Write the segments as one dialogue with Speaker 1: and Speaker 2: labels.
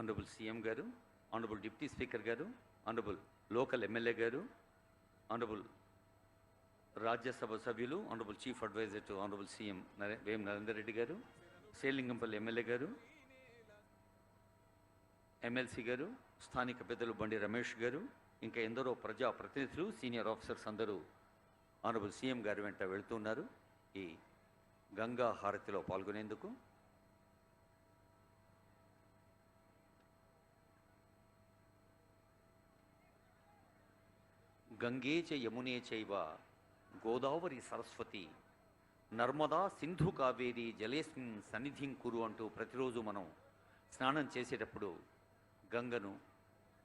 Speaker 1: Honourable CM గారు, honourable deputy speaker గారు, honourable local MLA గారు, ఆనరబుల్ రాజ్యసభ సభ్యులు, honourable chief advisor to honourable CM Vem Narender Reddy గారు, శ్రీలింగంపల్లి ఎమ్మెల్యే గారు, ఎమ్మెల్సీ గారు, స్థానిక పెద్దలు బండి రమేష్ గారు, ఇంకా ఎందరో ప్రజా ప్రతినిధులు, సీనియర్ ఆఫీసర్స్ అందరూ ఆనరబుల్ సీఎం గారి వెంట వెళుతున్నారు ఈ గంగా హారతిలో పాల్గొనేందుకు. గంగే చ యమునే చైవ గోదావరి సరస్వతి నర్మదా సింధు కావేరి జలేస్మిన్ సన్నిధిం కురు అంటూ ప్రతిరోజు మనం స్నానం చేసేటప్పుడు గంగను,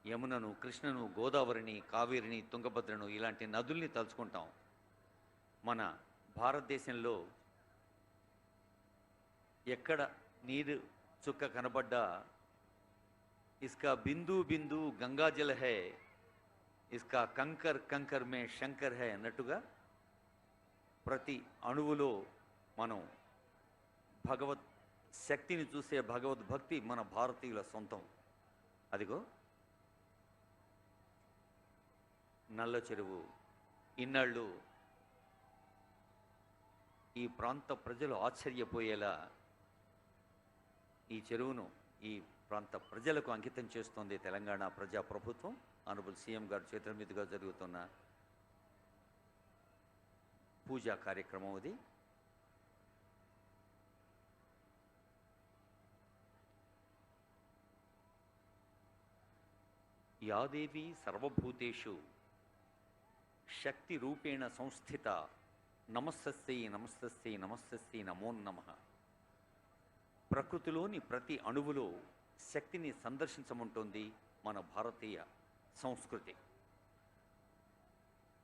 Speaker 1: యమునను, కృష్ణను, గోదావరిని, కావేరిని, తుంగభద్రను ఇలాంటి నదుల్ని తలుచుకుంటాం. మన భారతదేశంలో ఎక్కడ నీరు చుక్క కనబడ్డా ఇస్కా బిందు బిందు గంగాజల హై, ఇస్కా కంకర్ కంకర్ మే శంకర్ హై అన్నట్టుగా ప్రతి అణువులో మనం భగవత్ శక్తిని చూసే భగవద్భక్తి మన భారతీయుల సొంతం. అదిగో నల్ల చెరువు. ఇన్నాళ్ళు ఈ ప్రాంత ప్రజలు ఆశ్చర్యపోయేలా ఈ చెరువును ఈ ప్రాంత ప్రజలకు అంకితం చేస్తోంది తెలంగాణ ప్రజా ప్రభుత్వం. ఆనరబుల్ సీఎం గారి చేతుల మీదుగా జరుగుతున్న పూజా కార్యక్రమం అది. యాదేవి సర్వభూతేషు శక్తి రూపేణ సంస్థిత నమస్తస్యై నమస్తస్యై నమస్తస్యై నమో నమః. ప్రకృతిలోని ప్రతి అణువులో శక్తిని సందర్శించమంటోంది మన భారతీయ సంస్కృతి.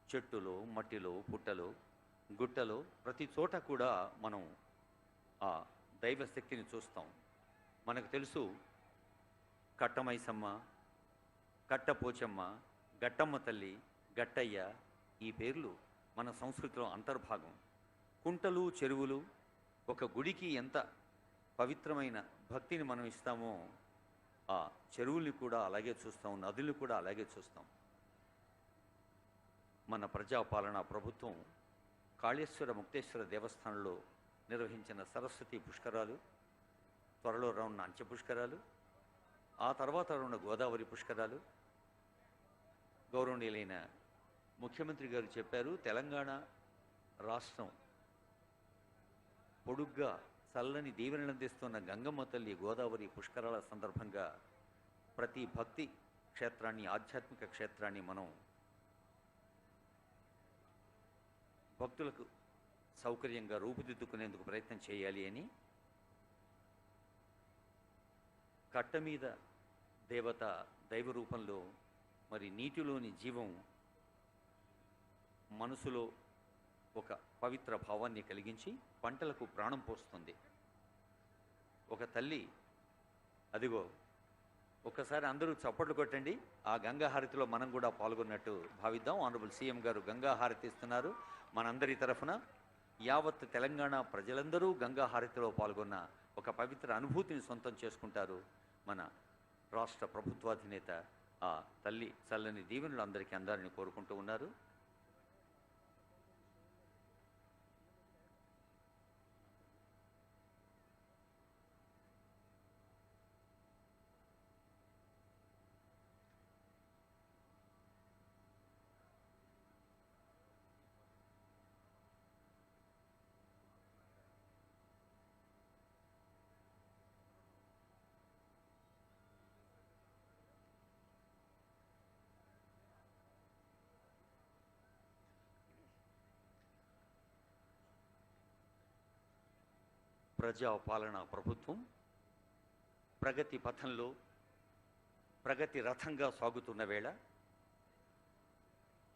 Speaker 1: చెట్టులో, మట్టిలో, పుట్టలో, గుట్టలో ప్రతి చోట కూడా మనం ఆ దైవశక్తిని చూస్తాం. మనకు తెలుసు కట్టమైసమ్మ, కట్టపోచమ్మ, గట్టమ్మ తల్లి, గట్టయ్య ఈ పేర్లు మన సంస్కృతిలో అంతర్భాగం. కుంటలు, చెరువులు ఒక గుడికి ఎంత పవిత్రమైన భక్తిని మనం ఇస్తామో ఆ చెరువుల్ని కూడా అలాగే చూస్తాం, నదుల్ని కూడా అలాగే చూస్తాం. మన ప్రజాపాలనా ప్రభుత్వం కాళేశ్వర ముక్తేశ్వర దేవస్థానంలో నిర్వహించిన సరస్వతి పుష్కరాలు, త్వరలో రానున్న అంచె పుష్కరాలు, ఆ తర్వాత రానున్న గోదావరి పుష్కరాలు, గౌరవనీయులైన ముఖ్యమంత్రి గారు చెప్పారు తెలంగాణ రాష్ట్రం పొడుగ్గా చల్లని దీవెనలు అందిస్తున్న గంగమ్మ తల్లి గోదావరి పుష్కరాల సందర్భంగా ప్రతి భక్తి క్షేత్రాన్ని, ఆధ్యాత్మిక క్షేత్రాన్ని మనం భక్తులకు సౌకర్యంగా రూపుదిద్దుకునేందుకు ప్రయత్నం చేయాలి అని కట్ట మీద దేవత దైవ రూపంలో మరి నీటిలోని జీవం మనసులో ఒక పవిత్ర భావాన్ని కలిగించి పంటలకు ప్రాణం పోస్తుంది. ఒక తల్లి అదిగో ఒక్కసారి అందరూ చప్పట్లు కొట్టండి. ఆ గంగా హారతిలో మనం కూడా పాల్గొన్నట్టు భావిద్దాం. ఆనరబుల్ సీఎం గారు గంగా హారతి ఇస్తున్నారు. మనందరి తరఫున యావత్ తెలంగాణ ప్రజలందరూ గంగా హారతిలో పాల్గొన్న ఒక పవిత్ర అనుభూతిని సొంతం చేసుకుంటారు. మన రాష్ట్ర ప్రభుత్వాధినేత ఆ తల్లి చల్లని దీవెనలు అందరికీ అందాలని కోరుకుంటూ ఉన్నారు. ప్రజాపాలనా ప్రభుత్వం ప్రగతి పథంలో ప్రగతి రథంగా సాగుతున్న వేళ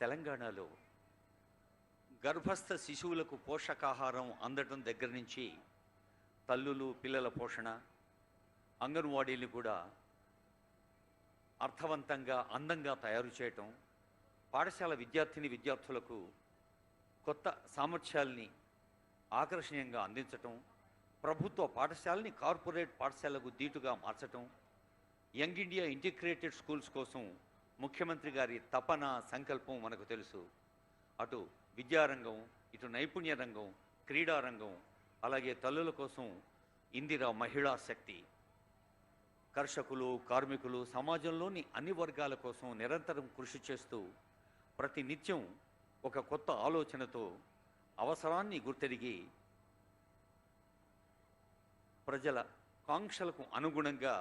Speaker 1: తెలంగాణలో గర్భస్థ శిశువులకు పోషకాహారం అందడం దగ్గర నుంచి తల్లులు, పిల్లల పోషణ, అంగన్వాడీలు కూడా అర్థవంతంగా, అందంగా తయారు చేయటం, పాఠశాల విద్యార్థులకు కొత్త సామర్థ్యాల్ని ఆకర్షణీయంగా అందించటం, ప్రభుత్వ పాఠశాలని కార్పొరేట్ పాఠశాలకు దీటుగా మార్చటం, యంగ్ ఇండియా ఇంటిగ్రేటెడ్ స్కూల్స్ కోసం ముఖ్యమంత్రి గారి తపన సంకల్పం మనకు తెలుసు. అటు విద్యారంగం, ఇటు నైపుణ్య రంగం, క్రీడారంగం, అలాగే తల్లుల కోసం ఇందిరా మహిళా శక్తి, కర్షకులు, కార్మికులు, సమాజంలోని అన్ని వర్గాల కోసం నిరంతరం కృషి చేస్తూ ప్రతి నిత్యం ఒక కొత్త ఆలోచనతో అవసరాన్ని గుర్తెరిగి ప్రజల కాంక్షలకు అనుగుణంగా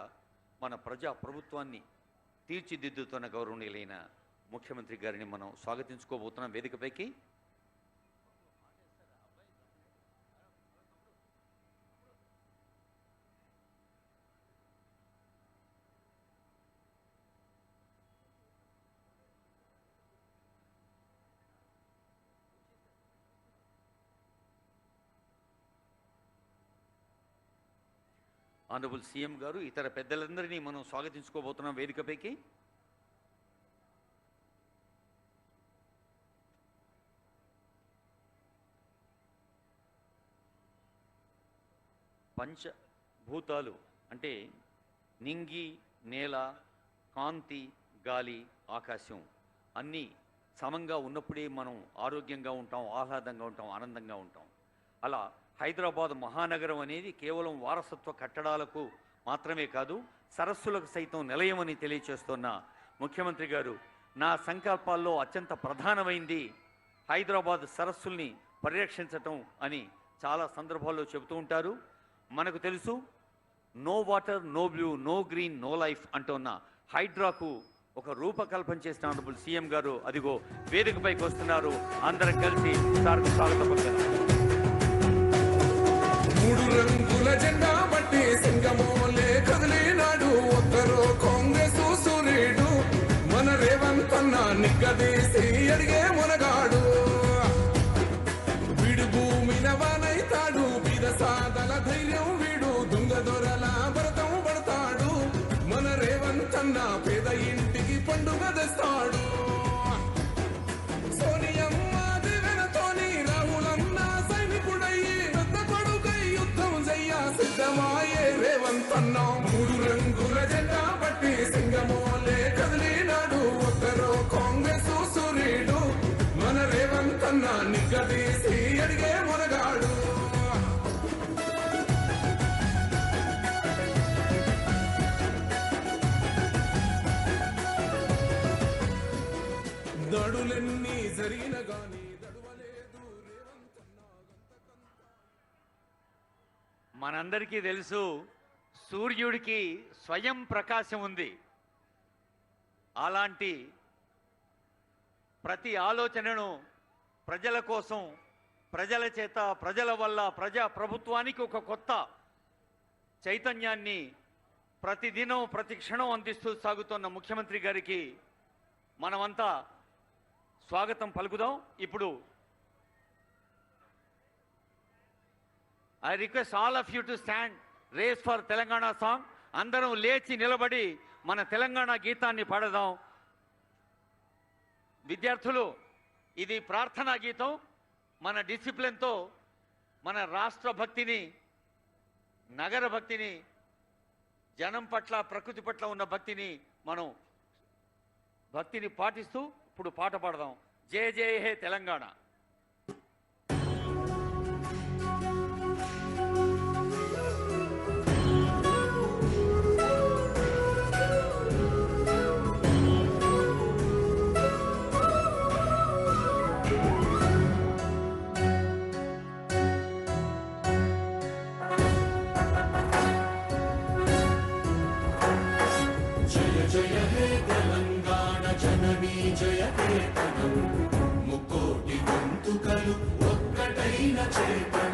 Speaker 1: మన ప్రజా ప్రభుత్వాన్ని తీర్చిదిద్దుతున్న గౌరవనీయులైన ముఖ్యమంత్రి గారిని మనం స్వాగతించుకోబోతున్నాం వేదికపైకి. ఆనరబుల్ సీఎం గారు, ఇతర పెద్దలందరినీ మనం స్వాగతించుకోబోతున్నాం వేదికపైకి. పంచభూతాలు అంటే నింగి, నేల, కాంతి, గాలి, ఆకాశం అన్నీ సమంగా ఉన్నప్పుడే మనం ఆరోగ్యంగా ఉంటాం, ఆహ్లాదంగా ఉంటాం, ఆనందంగా ఉంటాం. అలా హైదరాబాద్ మహానగరం అనేది కేవలం వారసత్వ కట్టడాలకు మాత్రమే కాదు, సరస్సులకు సైతం నిలయమని తెలియచేస్తున్న ముఖ్యమంత్రి గారు నా సంకల్పాల్లో అత్యంత ప్రధానమైంది హైదరాబాద్ సరస్సుల్ని పరిరక్షించటం అని చాలా సందర్భాల్లో చెబుతూ ఉంటారు. మనకు తెలుసు, no water, no blue, no green, no life అంటున్న హైడ్రాకు ఒక రూపకల్పన చేసిన ఆనరబుల్ సీఎం గారు అదిగో వేదికపైకి వస్తున్నారు. అందరం కలిసి సార్కు స్వాగతం పలుకుతారు.
Speaker 2: మూడు రంగుల జెండా బట్టి సింగమోలే కదిలినాడు ఒక్కరో కాంగ్రెస్ సూర్యుడు మన రేవంత్ అన్న నిగ్గదీసి అడిగే మునగాడు. వీడు భూమిన వానైతాడు, బీద సాదల ధైర్యం వీడు, దుంగ దొరల భరతం పడతాడు. మన రేవంత్ అన్న పేద ఇంటికి పండుగ తెస్తాడు. సోనియమ్మ దివెనతోని రాహులన్న సైనికుడయ్యి సిద్ధమాయే రేవంత్ అన్న. మూడు రంగుల జెండా బట్టి సింగమోలే కదిలినాడు ఒక్కరో కాంగ్రెస్ సూర్యుడు మన రేవంత్ అన్న నిగ్గదీసి అడిగే మునగాడు. దడులెన్ని జరిగిన గాని దడువలేదు రేవంత్ అన్న.
Speaker 1: మనందరికీ తెలుసు, సూర్యుడికి స్వయం ప్రకాశం ఉంది. అలాంటి ప్రతి ఆలోచనను ప్రజల కోసం, ప్రజల చేత, ప్రజల వల్ల, ప్రజా ప్రభుత్వానికి ఒక కొత్త చైతన్యాన్ని ప్రతిదినం, ప్రతి క్షణం అందిస్తూ సాగుతున్న ముఖ్యమంత్రి గారికి మనమంతా స్వాగతం పలుకుదాం. ఇప్పుడు I request all of you to stand, raise for Telangana song. అందరం లేచి నిలబడి మన తెలంగాణ గీతాన్ని పాడదాం. విద్యార్థులు, ఇది ప్రార్థనా గీతం. మన డిసిప్లిన్తో మన రాష్ట్ర భక్తిని, నగర భక్తిని, జనం పట్ల, ప్రకృతి పట్ల ఉన్న భక్తిని పాటిస్తూ ఇప్పుడు పాట పాడదాం. జయ జయ హే తెలంగాణ.
Speaker 3: జయ హే తెలంగాణ జననీ జయ కేతనం, ముక్కోటి గొంతుకలు ఒక్కటైన చేతనం.